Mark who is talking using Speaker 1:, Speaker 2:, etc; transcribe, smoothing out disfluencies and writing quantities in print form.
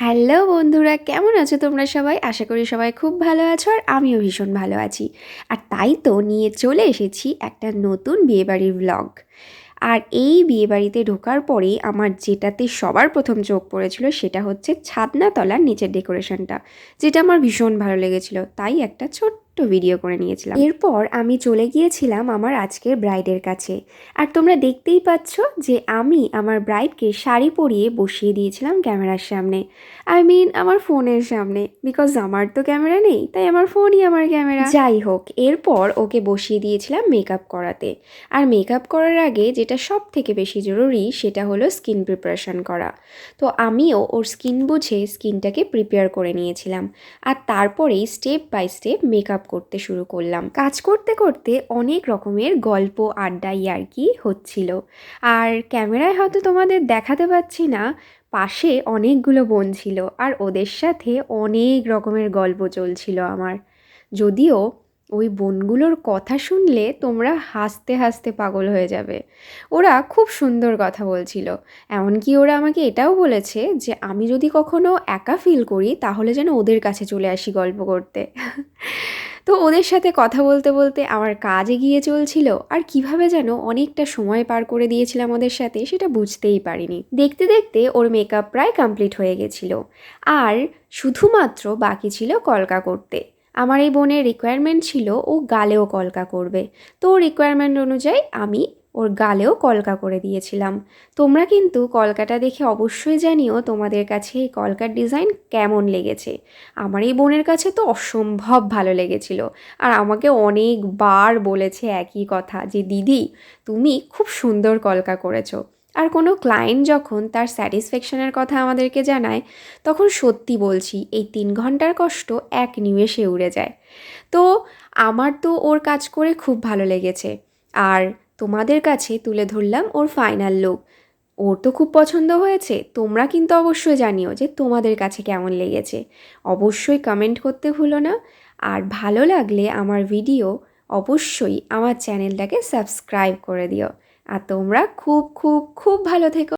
Speaker 1: Hello বন্ধুরা, কেমন আছো তোমরা সবাই? আশা করি সবাই খুব ভালো আছো আর আমিও ভীষণ ভালো আছি। আর তাই তো নিয়ে চলে এসেছি একটা নতুন বিয়েবাড়ির ভ্লগ। আর এই বিয়েবাড়িতে ঢোকার পরেই আমার যেটাতে সবার প্রথম চোখ পড়েছিল সেটা হচ্ছে ছাদনাতলার নিচের ডেকোরেশনটা, যেটা আমার ভীষণ ভালো লেগেছিল, তাই একটা ছোট্ট ভিডিও করে নিয়েছিলাম। এরপর আমি চলে গিয়েছিলাম আমার আজকের ব্রাইডের কাছে। আর তোমরা দেখতেই পাচ্ছ যে আমি আমার ব্রাইডকে শাড়ি পরিয়ে বসিয়ে দিয়েছিলাম ক্যামেরার সামনে। আমার ফোনের সামনে, বিকজ আমার তো ক্যামেরা নেই, তাই আমার ফোনই আমার ক্যামেরা। যাই হোক, এরপর ওকে বসিয়ে দিয়েছিলাম মেকআপ করাতে। আর মেকআপ করার আগে যেটা সব থেকে বেশি জরুরি সেটা হলো স্কিন প্রিপারেশন করা। তো আমিও ওর স্কিন বুঝে স্কিনটাকে প্রিপেয়ার করে নিয়েছিলাম। আর তারপরেই স্টেপ বাই স্টেপ মেকআপ করতে শুরু করলাম। কাজ করতে করতে অনেক রকমের গল্প, আড্ডা, ইয়ার্কি হচ্ছিল। আর ক্যামেরায় হয়তো তোমাদের দেখাতে পাচ্ছি না, পাশে অনেকগুলো বোন ছিল আর ওদের সাথে অনেক রকমের গল্প চলছিল আমার। যদিও ওই বোনগুলোর কথা শুনলে তোমরা হাসতে হাসতে পাগল হয়ে যাবে। ওরা খুব সুন্দর কথা বলছিল। এমনকি ওরা আমাকে এটাও বলেছে যে আমি যদি কখনো একা ফিল করি তাহলে যেন ওদের কাছে চলে আসি গল্প করতে। তো ওদের সাথে কথা বলতে বলতে আমার কাজ এগিয়ে চলছিল, আর কিভাবে যেন অনেকটা সময় পার করে দিয়েছিলাম ওদের সাথে সেটা বুঝতেই পারিনি। দেখতে দেখতে ওর মেকআপ প্রায় কমপ্লিট হয়ে গেছিল, আর শুধুমাত্র বাকি ছিল কলকা করতে। আমার এই বোনের রিকোয়ারমেন্ট ছিল ও গালেও কলকা করবে, তো ওর রিকোয়ারমেন্ট অনুযায়ী আমি ওর গালেও কলকা করে দিয়েছিলাম। তোমরা কিন্তু কলকাটা দেখে অবশ্যই জানিও তোমাদের কাছে এই কলকার ডিজাইন কেমন লেগেছে। আমার এই বোনের কাছে তো অসম্ভব ভালো লেগেছিল, আর আমাকে অনেকবার বলেছে একই কথা যে দিদি তুমি খুব সুন্দর কলকা করেছো। আর কোনো ক্লায়েন্ট যখন তার স্যাটিসফ্যাকশনের কথা আমাদেরকে জানায়, তখন সত্যি বলছি এই 3 ঘন্টার কষ্ট এক নিমেষে উড়ে যায়। তো আমার তো ওর কাজ করে খুব ভালো লেগেছে, আর তোমাদের কাছে তুলে ধরলাম ওর ফাইনাল লুক। ওর তো খুব পছন্দ হয়েছে। তোমরা কিন্তু অবশ্যই জানিও যে তোমাদের কাছে কেমন লেগেছে। অবশ্যই কমেন্ট করতে ভুলো না। আর ভালো লাগলে আমার ভিডিও অবশ্যই আমার চ্যানেলটাকে সাবস্ক্রাইব করে দিও। আর তোমরা খুব খুব খুব ভালো থেকো।